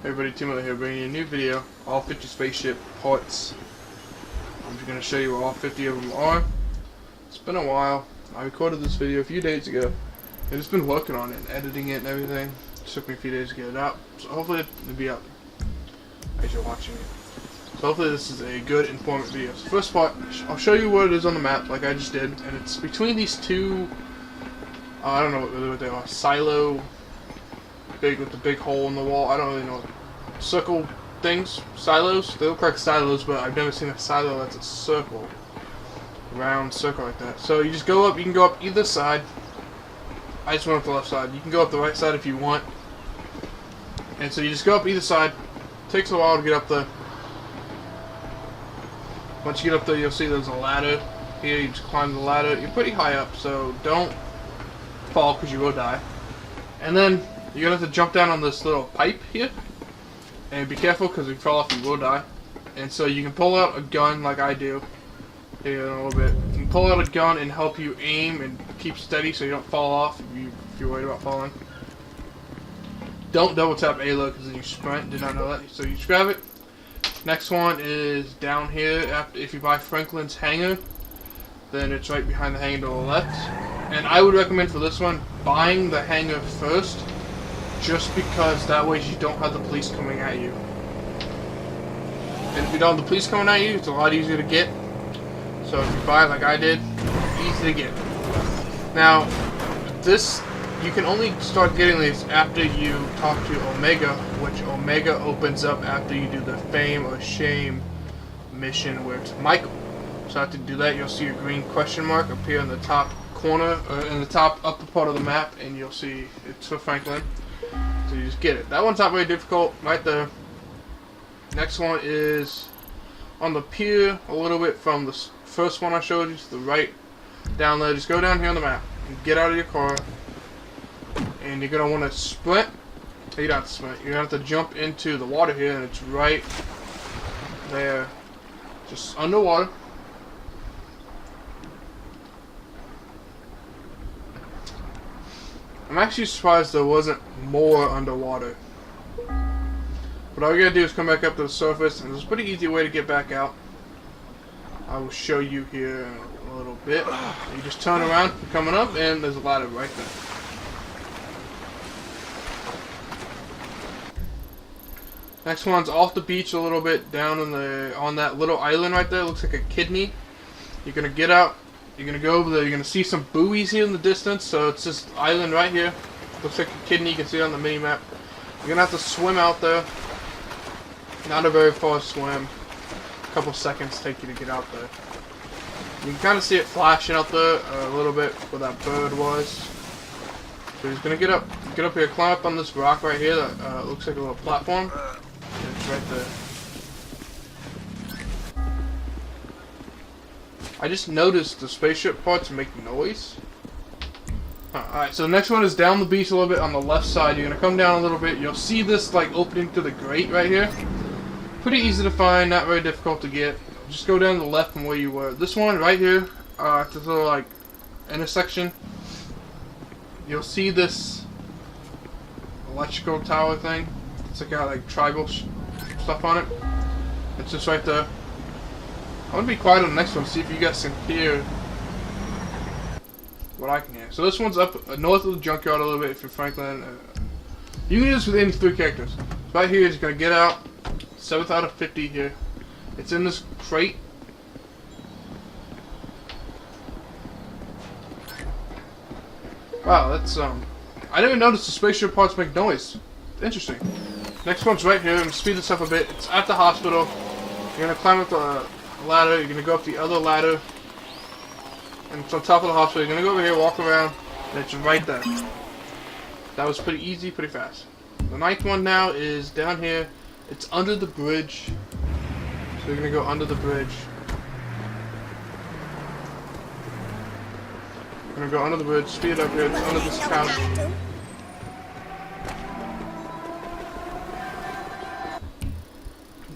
Hey everybody, Timo here, bringing you a new video, all 50 spaceship parts. I'm just going to show you where all 50 of them are. It's been a while. I recorded this video a few days ago. I've just been working on it and editing it and everything. It took me a few days to get it out, so hopefully it'll be up as you're watching it. So hopefully this is a good, informative video. So first part, I'll show you what it is on the map, like I just did, and it's between these two, I don't know what they are, silo, big with the big hole in the wall. I don't really know. Circle things, silos. They look like silos, but I've never seen a silo that's a circle, round circle like that. So you just go up. You can go up either side. I just went up the left side. You can go up the right side if you want. And so you just go up either side. Takes a while to get up there. Once you get up there, you'll see there's a ladder here. You just climb the ladder. You're pretty high up, so don't fall because you will die. And then you're gonna have to jump down on this little pipe here. And be careful, because if you fall off, you will die. And so you can pull out a gun like I do here in a little bit. You can pull out a gun and help you aim and keep steady so you don't fall off if you're worried about falling. Don't double tap A load because then you sprint. Did not know that. So you just grab it. Next one is down here. If you buy Franklin's hanger, then it's right behind the hanger to the left. And I would recommend for this one buying the hanger first, just because that way you don't have the police coming at you. And if you don't have the police coming at you, it's a lot easier to get. So if you buy it like I did, easy to get. Now, this, you can only start getting these after you talk to Omega, which Omega opens up after you do the fame or shame mission where it's Michael. So after you do that, you'll see a green question mark appear in the top corner, or in the top upper part of the map, and you'll see it's for Franklin. So you just get it. That one's not very difficult, right there. Next one is on the pier, a little bit from the first one I showed you, to the right, down there. Just go down here on the map, and get out of your car, and you're going to want to sprint. You don't have to sprint. You're going to have to jump into the water here, and it's right there, just underwater. I'm actually surprised there wasn't more underwater. But all you gotta do is come back up to the surface, and there's a pretty easy way to get back out. I will show you here in a little bit. You just turn around, coming up, and there's a ladder right there. Next one's off the beach a little bit, down on that little island right there. Looks like a kidney. You're gonna get out. You're going to go over there, you're going to see some buoys here in the distance, so it's this island right here. Looks like a kidney, you can see it on the mini-map. You're going to have to swim out there. Not a very far swim. A couple seconds take you to get out there. You can kind of see it flashing out there a little bit where that bird was. So he's going to get up here, climb up on this rock right here that looks like a little platform. And it's right there. I just noticed the spaceship parts make noise. Alright, so the next one is down the beach a little bit on the left side. You're going to come down a little bit. You'll see this like opening to the grate right here. Pretty easy to find, not very difficult to get. Just go down to the left from where you were. This one right here, at this little like intersection, you'll see this electrical tower thing. It's got like tribal stuff on it. It's just right there. I'm going to be quiet on the next one, see if you guys can hear what I can hear. So this one's up north of the junkyard a little bit if you're Franklin. You can do this with any three characters. So right here is going to get out. 7th out of 50 here. It's in this crate. Wow, that's I never noticed the spaceship parts make noise. Interesting. Next one's right here. I'm going to speed this up a bit. It's at the hospital. You're going to climb up the ladder, you're going to go up the other ladder, and it's on top of the hospital. You're going to go over here, walk around, and it's right there. That was pretty easy, pretty fast. The 9th one now is down here. It's under the bridge. So you're going to go under the bridge. You're going to go under the bridge, speed it up here, it's under this couch.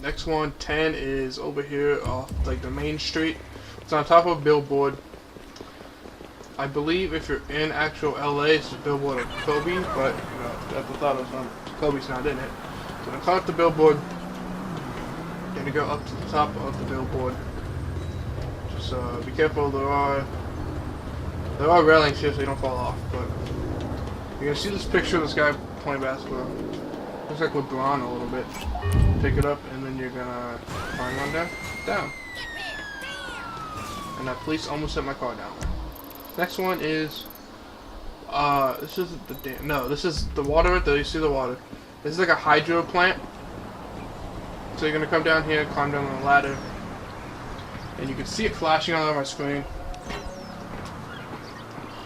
Next one, 10, is over here off like the main street. It's on top of a billboard. I believe if you're in actual LA, it's a billboard of Kobe, but you know, at the thought of Kobe's not in it. gonna climb up the billboard. Gonna go up to the top of the billboard. Just be careful. There are railings here so you don't fall off. But you're gonna see this picture of this guy playing basketball. Looks like LeBron a little bit. Pick it up and then you're gonna climb on down. And that police almost set my car down. Next one is this isn't the dam. No, this is the water right there. You see the water. This is like a hydro plant. So you're gonna come down here, climb down the ladder, and you can see it flashing on my screen,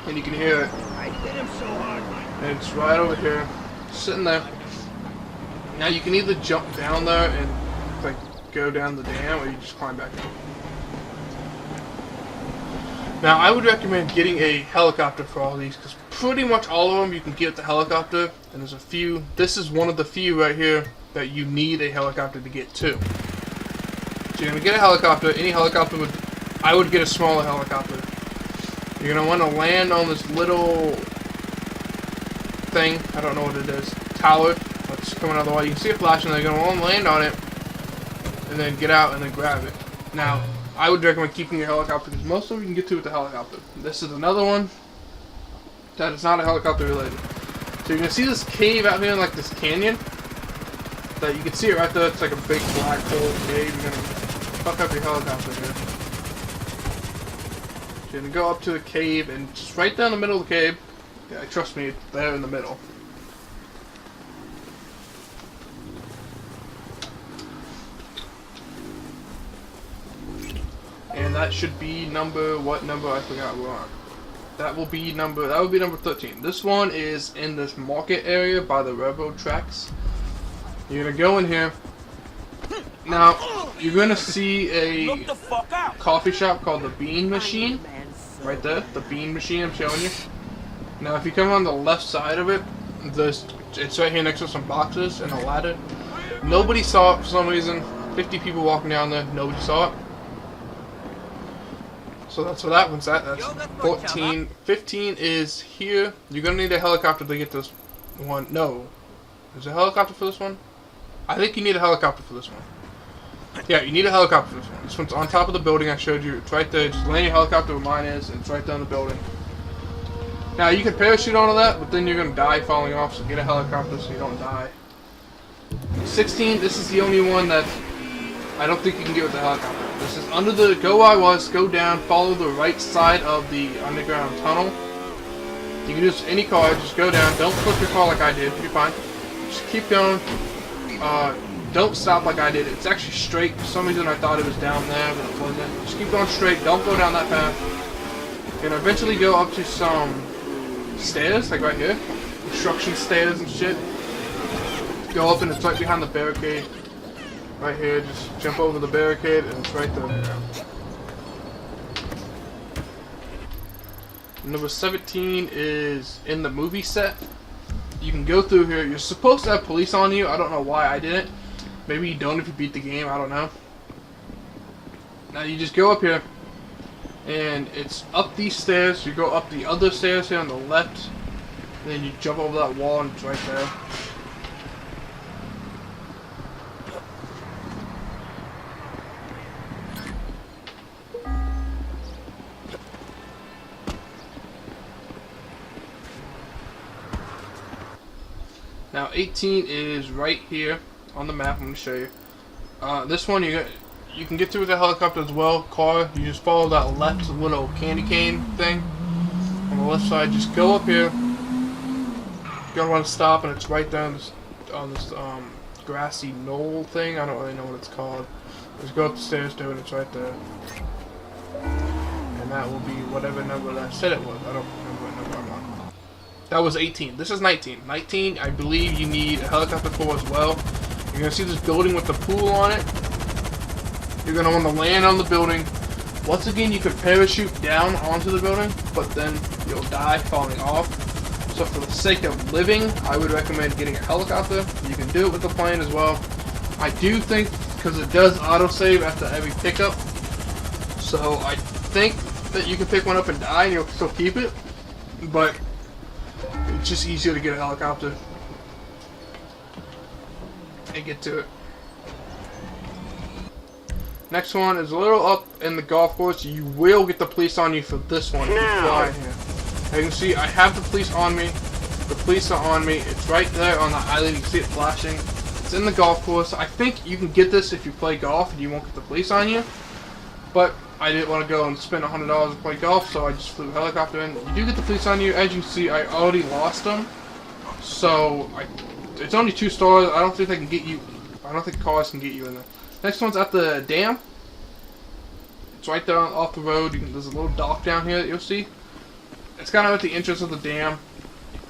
and you can hear it. I hit him so hard, and it's right over here, sitting there. Now you can either jump down there and like go down the dam, or you just climb back up. Now I would recommend getting a helicopter for all these, because pretty much all of them you can get the helicopter, and there's a few. This is one of the few right here that you need a helicopter to get to. So you're gonna get a helicopter. Any helicopter would, I would get a smaller helicopter. You're gonna want to land on this little thing. I don't know what it is. Tower that's coming out of the water. You can see it flashing. You're gonna want to land on it, and then get out and then grab it. Now, I would recommend keeping your helicopter because most of them you can get to with the helicopter. This is another one that is not a helicopter related. So you're gonna see this cave out here in like this canyon. That you can see it right there. It's like a big black hole cave. You're gonna fuck up your helicopter here. So you're gonna go up to the cave and just right down the middle of the cave. Yeah, trust me, it's there in the middle. And that should be number, what number? I forgot we're on. That would be number 13. This one is in this market area by the railroad tracks. You're gonna go in here. Now, you're gonna see a coffee shop called the Bean Machine. Right there, the Bean Machine I'm showing you. Now, if you come on the left side of it, it's right here next to some boxes and a ladder. Nobody saw it for some reason. 50 people walking down there, nobody saw it. So that's what that one's at. That's 14. 15 is here. You're gonna need a helicopter to get this one. No. Is there a helicopter for this one? I think you need a helicopter for this one. Yeah, you need a helicopter for this one. This one's on top of the building I showed you. It's right there. Just land your helicopter where mine is, and it's right there in the building. Now, you can parachute onto that, but then you're going to die falling off, so get a helicopter so you don't die. 16, this is the only one that I don't think you can get with the helicopter. This is under the, go where I was, go down, follow the right side of the underground tunnel. You can use any car, just go down. Don't flip your car like I did. You're fine. Just keep going. Don't stop like I did. It's actually straight. For some reason I thought it was down there, but it wasn't. Just keep going straight. Don't go down that path. You're gonna eventually go up to some stairs, like right here. Construction stairs and shit. Go up and it's right behind the barricade. Right here. Just jump over the barricade and it's right there. Number 17 is in the movie set. You can go through here. You're supposed to have police on you. I don't know why I didn't. Maybe you don't if you beat the game. I don't know. Now you just go up here. And it's up these stairs. You go up the other stairs here on the left. And then you jump over that wall and it's right there. Now 18 is right here on the map. I'm going to show you. This one you can get to with a helicopter as well. Car, you just follow that left little candy cane thing on the left side. Just go up here. You're going to want to stop and it's right there on this grassy knoll thing. I don't really know what it's called. Just go up the stairs to it. It's right there. And that will be whatever number that I said it was. I don't remember what number I'm on. That was 18. This is 19. 19, I believe you need a helicopter for as well. You're going to see this building with the pool on it. You're going to want to land on the building. Once again, you can parachute down onto the building, but then you'll die falling off. So for the sake of living, I would recommend getting a helicopter. You can do it with the plane as well. I do think, because it does autosave after every pickup, so I think that you can pick one up and die and you'll still keep it. But it's just easier to get a helicopter. and get to it. Next one is a little up in the golf course. You will get the police on you for this one if you fly here. As you can see, I have the police on me. The police are on me. It's right there on the island. You can see it flashing. It's in the golf course. I think you can get this if you play golf and you won't get the police on you. But I didn't want to go and spend $100 to play golf, so I just flew a helicopter in. You do get the police on you. As you can see, I already lost them. So it's only 2 stars. I don't think they can get you. I don't think cars can get you in there. Next one's at the dam. It's right there off the road. There's a little dock down here that you'll see. It's kind of at the entrance of the dam.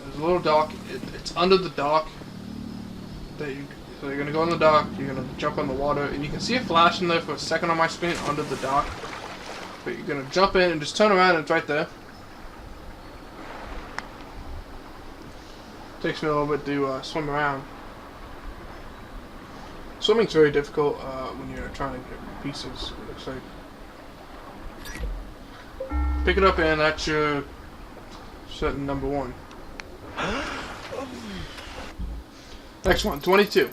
There's a little dock. It's under the dock. So you're going to go in the dock. You're going to jump on the water. And you can see it flashing there for a second on my screen under the dock. But you're going to jump in and just turn around and it's right there. Takes me a little bit to swim around. Swimming's very difficult when you're trying to get pieces. It looks like. Pick it up and that's your setting number 1. Next one, 22.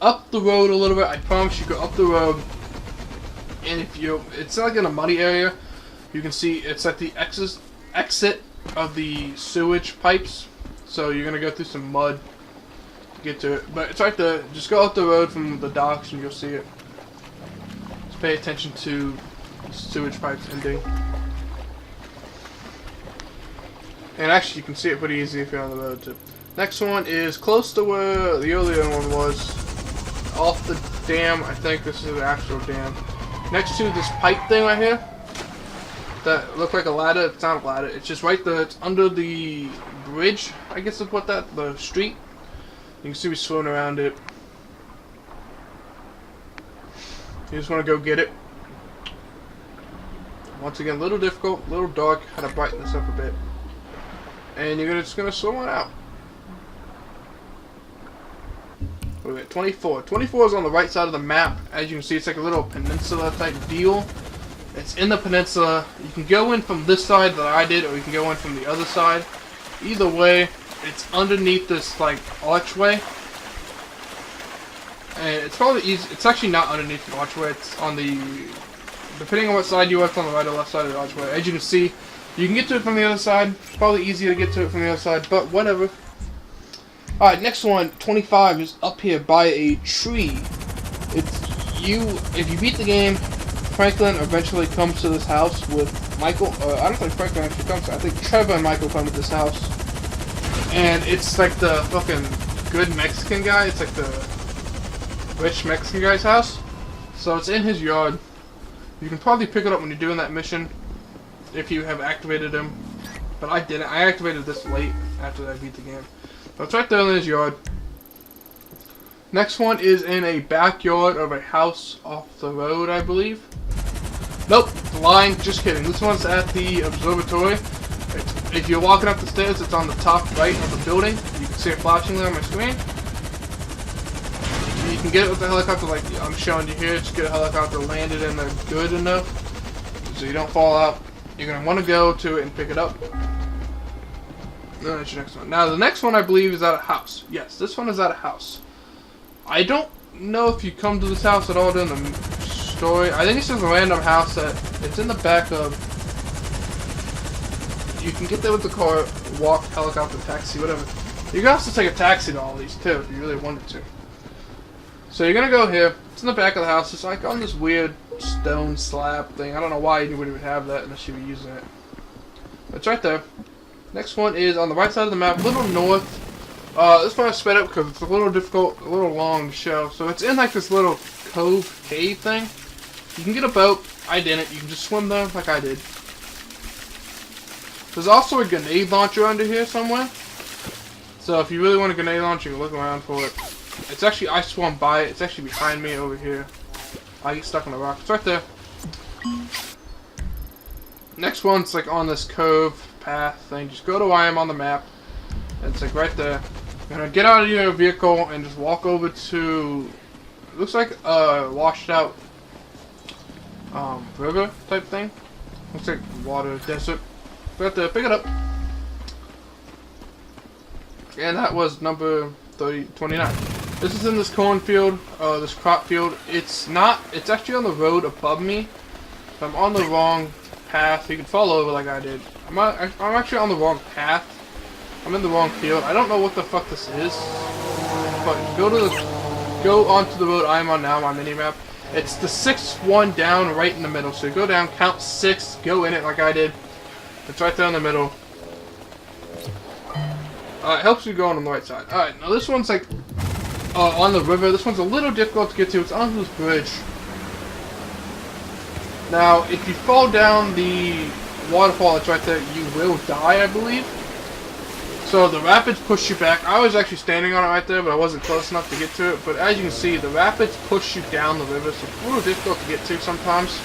Up the road a little bit. I promise you go up the road. And if it's like in a muddy area. You can see it's at the exit of the sewage pipes. So you're going to go through some mud to get to it. But it's right there. Just go up the road from the docks and you'll see it. Just pay attention to the sewage pipes ending. And actually you can see it pretty easy if you're on the road too. Next one is close to where the earlier one was. Off the dam. I think this is the actual dam. Next to this pipe thing right here. That looked like a ladder. It's not a ladder. It's just right there. It's under the bridge, I guess is what the street. You can see me swimming around it. You just want to go get it. Once again, a little difficult, a little dark. Had to brighten this up a bit. And you're just going to swim on out. We're at 24. 24 is on the right side of the map. As you can see, it's like a little peninsula type deal. It's in the peninsula. You can go in from this side that I did, or you can go in from the other side. Either way, it's underneath this like archway. And it's probably easy. It's actually not underneath the archway. It's on the, depending on what side you are, it's on the right or left side of the archway. As you can see, you can get to it from the other side. It's probably easier to get to it from the other side, but whatever. Alright, next one, 25, is up here by a tree. If you beat the game, Franklin eventually comes to this house with Michael. I don't think Franklin actually comes. I think Trevor and Michael come to this house. And it's like the fucking good Mexican guy. It's like the rich Mexican guy's house. So it's in his yard. You can probably pick it up when you're doing that mission. If you have activated him. But I didn't. I activated this late after I beat the game. So it's right there in his yard. Next one is in a backyard of a house off the road, I believe. Nope, lying, just kidding. This one's at the observatory. If you're walking up the stairs, it's on the top right of the building. You can see it flashing there on my screen. You can get it with the helicopter like I'm showing you here. Just get a helicopter landed in there good enough so you don't fall out. You're going to want to go to it and pick it up. That's your next one. Now the next one I believe is at a house. Yes, this one is at a house. I don't know if you come to this house at all during the story. I think it's just a random house that it's in the back of. You can get there with the car, walk, helicopter, taxi, whatever. You can also take a taxi to all these too if you really wanted to. So you're gonna go here. It's in the back of the house. It's like on this weird stone slab thing. I don't know why anybody would have that unless you were using it. It's right there. Next one is on the right side of the map, a little north. This one I sped up because it's a little difficult, a little long to show. So it's in like this little cove cave thing. You can get a boat. I didn't. You can just swim there like I did. There's also a grenade launcher under here somewhere. So if you really want a grenade launcher, you can look around for it. It's actually, I swam by it. It's actually behind me over here. I get stuck on the rock. It's right there. Next one's like on this cove path thing. Just go to where I am on the map. And it's like right there. You're gonna get out of your vehicle and just walk over to, it looks like a washed out river type thing. Looks like water, desert. Right there, pick it up. And that was number 29. This is in this cornfield, this crop field. It's actually on the road above me. So I'm on the wrong path. You can fall over like I did. I'm actually on the wrong path. I'm in the wrong field. I don't know what the fuck this is. But go onto the road I'm on now, my mini-map. It's the 6th one down right in the middle. So you go down, count 6, go in it like I did. It's right there in the middle. It helps you go on the right side. Alright, now this one's like on the river. This one's a little difficult to get to. It's on this bridge. Now, if you fall down the waterfall that's right there, you will die, I believe. So the rapids push you back. I was actually standing on it right there, but I wasn't close enough to get to it. But as you can see, the rapids push you down the river, so it's a little difficult to get to sometimes.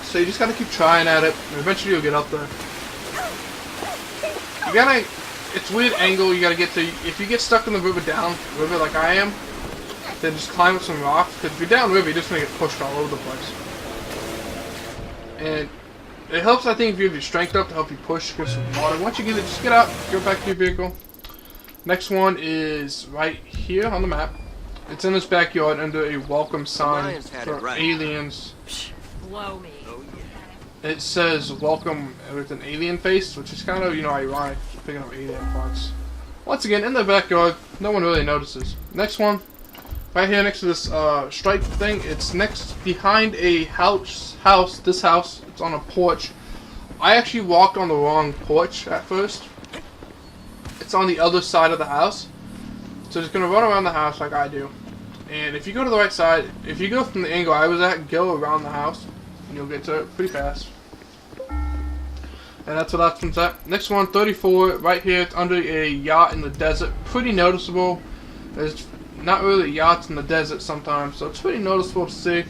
So you just gotta keep trying at it, and eventually you'll get up there. You gotta, it's a weird angle you gotta get to. If you get stuck in the river like I am, then just climb up some rocks, because if you're downriver, you're just gonna get pushed all over the place. And it helps, I think, if you have your strength up to help you push, get some water. Once you get it, just get out, go back to your vehicle. Next one is right here on the map. It's in this backyard under a welcome sign for aliens. Blow me. It says welcome with an alien face, which is kind of, you know, ironic, picking up alien parts. Once again, in the backyard, no one really notices. Next one, right here next to this stripe thing, it's behind a house, this house, it's on a porch. I actually walked on the wrong porch at first. It's on the other side of the house. So just gonna run around the house like I do. And if you go to the right side, if you go from the angle I was at, go around the house, and you'll get to it pretty fast. And that's what that one's at. Next one, 34, right here, it's under a yacht in the desert. Pretty noticeable. There's not really yachts in the desert sometimes, so it's pretty noticeable to see.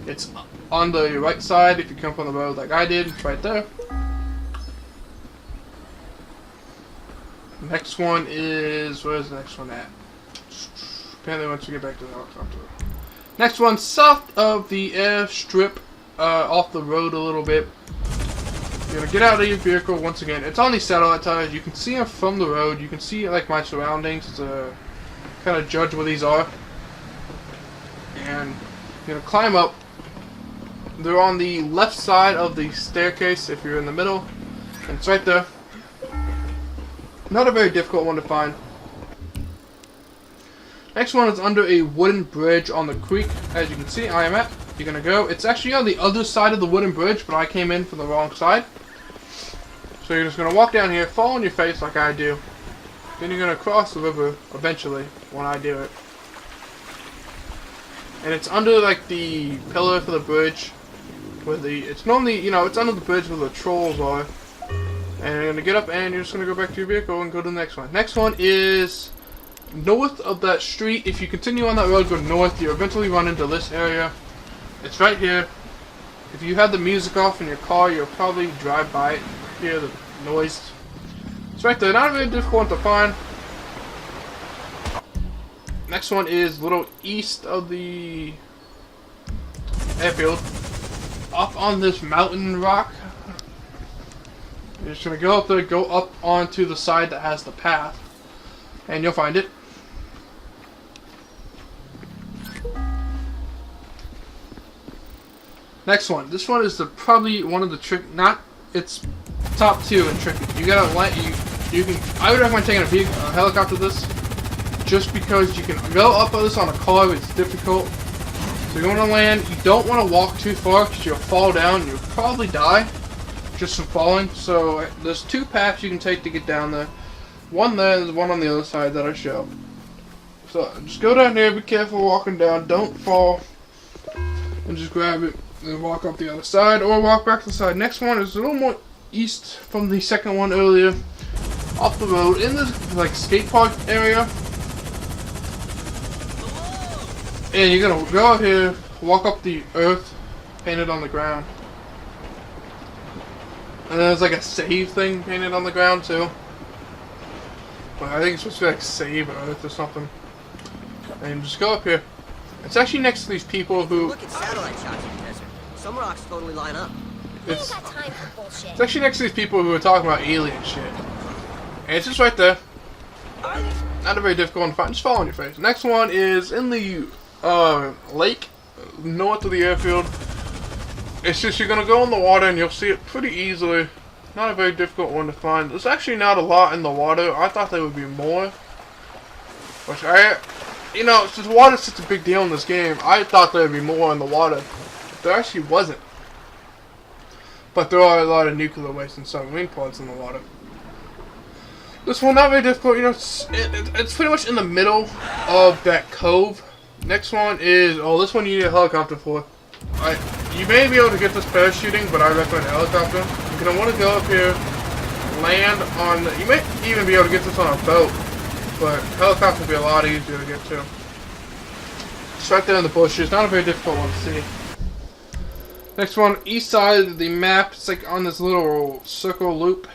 It's on the right side if you come from the road like I did. It's right there. Next one is, where's the next one at? Apparently once we get back to the helicopter. Next one, south of the airstrip, off the road a little bit. You're gonna get out of your vehicle once again. It's on these satellite tires. You can see them from the road. You can see like my surroundings to kind of judge where these are. And you're gonna climb up. They're on the left side of the staircase if you're in the middle. And it's right there. Not a very difficult one to find. Next one is under a wooden bridge on the creek. As you can see, I am at. You're gonna go. It's actually on the other side of the wooden bridge, but I came in from the wrong side. So you're just gonna walk down here, fall on your face like I do. Then you're gonna cross the river eventually when I do it. And it's under like the pillar for the bridge, where it's normally, you know, it's under the bridge where the trolls are. And you're gonna get up and you're just gonna go back to your vehicle and go to the next one. Next one is north of that street. If you continue on that road, go north, you eventually run into this area. It's right here. If you have the music off in your car, you'll probably drive by it, hear the noise. It's right there. Not a very difficult one to find. Next one is a little east of the airfield. Up on this mountain rock. You're just going to go up there, go up onto the side that has the path, and you'll find it. Next one. This one is probably one of the it's top 2 in tricky. You gotta I would recommend taking a helicopter this, just because you can go up on this on a car, but it's difficult. So you're going to land. You don't want to walk too far because you'll fall down. You'll probably die just from falling. So there's 2 paths you can take to get down there. One there, and there's one on the other side that I show. So just go down there. Be careful walking down. Don't fall. And just grab it and walk up the other side, or walk back to the side. Next one is a little more east from the second one earlier, off the road in this like skate park area. And you're gonna go out here, walk up the earth painted on the ground, and there's like a save thing painted on the ground too. But I think it's supposed to be like save earth or something. And just go up here. It's actually next to these people who. Look at satellite shots in the desert. Some rocks totally line up. It's actually next to these people who are talking about alien shit. And it's just right there. Not a very difficult one to find. Just fall on your face. Next one is in the lake north of the airfield. It's just you're gonna go in the water and you'll see it pretty easily. Not a very difficult one to find. There's actually not a lot in the water. I thought there would be more. Which you know, since water's such a big deal in this game, I thought there would be more in the water. There actually wasn't. But there are a lot of nuclear waste and submarine pods in the water. This one not very difficult. You know, it's pretty much in the middle of that cove. Next one is this one you need a helicopter for. You may be able to get this parachuting, but I recommend a helicopter. You're gonna want to go up here, land on. You may even be able to get this on a boat, but helicopter will be a lot easier to get to. It's right there in the bushes. Not a very difficult one to see. Next one, east side of the map. It's like on this little circle loop.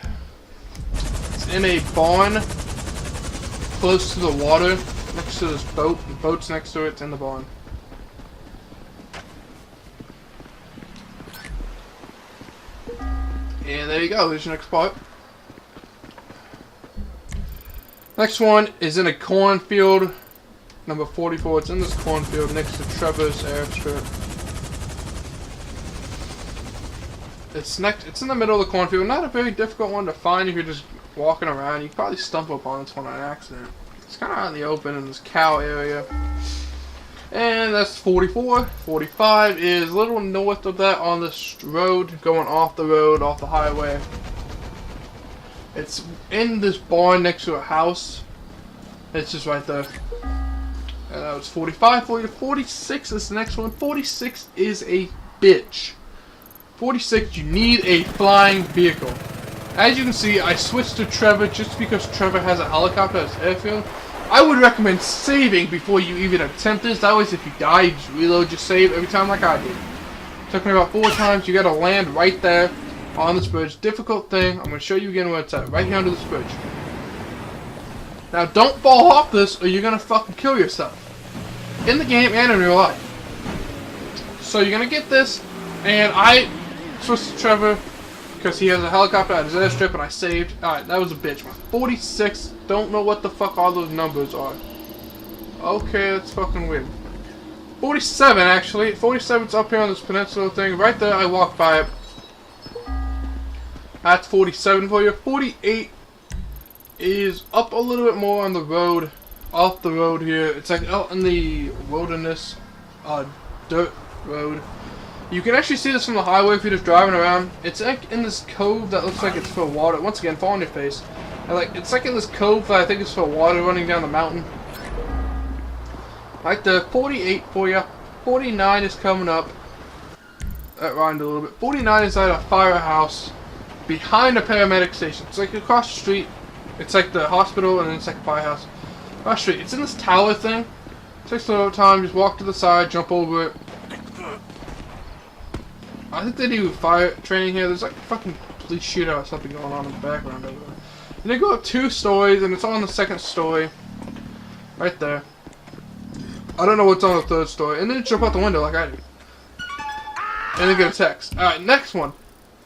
It's in a barn, close to the water, next to this boat. The boat's next to it. It's in the barn. And there you go, there's your next part. Next one is in a cornfield, number 44. It's in this cornfield next to Trevor's airstrip. It's in the middle of the cornfield. Not a very difficult one to find if you're just walking around. You can probably stumble upon this one on accident. It's kind of out in the open in this cow area. And that's 44. 45 is a little north of that on this road, going off the road, off the highway. It's in this barn next to a house. It's just right there. And that was 45. 46 is the next one. 46 is a bitch. 46, you need a flying vehicle. As you can see, I switched to Trevor just because Trevor has a helicopter at his airfield. I would recommend saving before you even attempt this. That way, if you die, you just reload your save every time like I did. Took me about 4 times. You gotta land right there on this bridge. Difficult thing. I'm gonna show you again where it's at. Right here under this bridge. Now, don't fall off this or you're gonna fucking kill yourself. In the game and in real life. So you're gonna get this, and I switched to Trevor because he has a helicopter at his airstrip and I saved. Alright, that was a bitch, man. 46, don't know what the fuck all those numbers are. Okay, that's fucking weird. 47, actually. 47's up here on this peninsula thing. Right there, I walked by it. That's 47 for you. 48 is up a little bit more on the road. Off the road here. It's like out in the wilderness. Dirt road. You can actually see this from the highway if you're just driving around. It's like in this cove that looks like it's for water. Once again, fall on your face. And like it's like in this cove that I think is for water running down the mountain. Right there, 48 for you. 49 is coming up. That rhymed a little bit. 49 is at a firehouse behind a paramedic station. It's like across the street. It's like the hospital and then it's like a firehouse. Across the street. It's in this tower thing. It takes a little time. Just walk to the side, jump over it. I think they do fire training here. There's like fucking police shootout or something going on in the background over there. And they go up 2 stories, and it's on the 2nd story. Right there. I don't know what's on the 3rd story. And then jump out the window like I do. And then get a text. Alright, next one.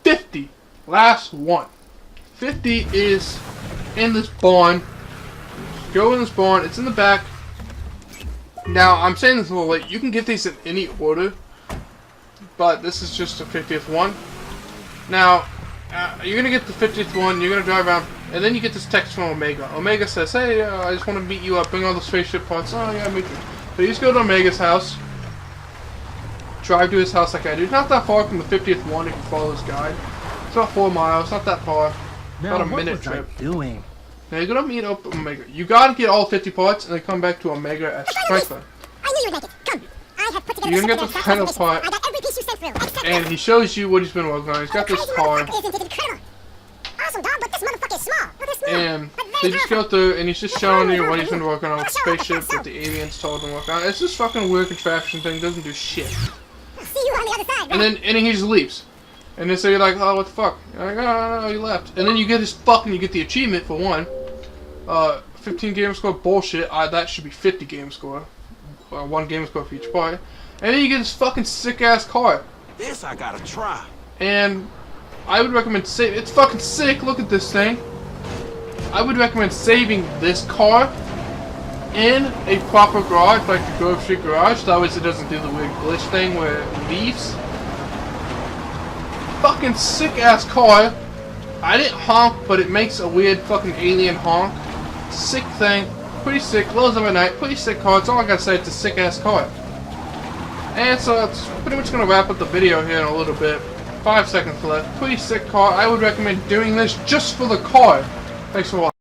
50. Last one. 50 is in this barn. Go in this barn. It's in the back. Now, I'm saying this a little late. You can get these in any order. But this is just the 50th one. Now, you're going to get the 50th one, you're going to drive around, and then you get this text from Omega. Omega says, hey, I just want to meet you up, bring all the spaceship parts. Oh, yeah, meet you. So you just go to Omega's house, drive to his house like I do. It's not that far from the 50th one if you follow this guide. It's about 4 miles, not that far. About a minute trip. What was I doing? Now you're going to meet up with Omega. You got to get all 50 parts, and then come back to Omega as Striker. I knew you would make it. Come. I have put together You're going to get the final part. I got every piece you sent through. Except And he shows you what he's been working on. He's got this car. Isn't it incredible? Awesome, dog, but this motherfucker is small. Well, they're small, And but they very just go powerful. through and he's just showing you what he's been working on with Spaceship that the aliens told him to work on. It's this fucking weird contraption thing, doesn't do shit. I'll see you on the other side. And then he just leaves. And then so you're like, oh, what the fuck? You're like, oh, no, he left. And then you get you get the achievement for one. 15 game score, bullshit. That should be 50 game score. 1 game score for each part. And then you get this fucking sick ass car. This I gotta try. And I would recommend it's fucking sick. Look at this thing. I would recommend saving this car in a proper garage, like the Grove Street garage, so it doesn't do the weird glitch thing where it leaves. Fucking sick ass car. I didn't honk, but it makes a weird fucking alien honk. Sick thing. Pretty sick. Lows of a night. Pretty sick car. That's all I gotta say. It's a sick ass car. And so that's pretty much gonna wrap up the video here in a little bit. 5 seconds left. Pretty sick car. I would recommend doing this just for the car. Thanks for watching.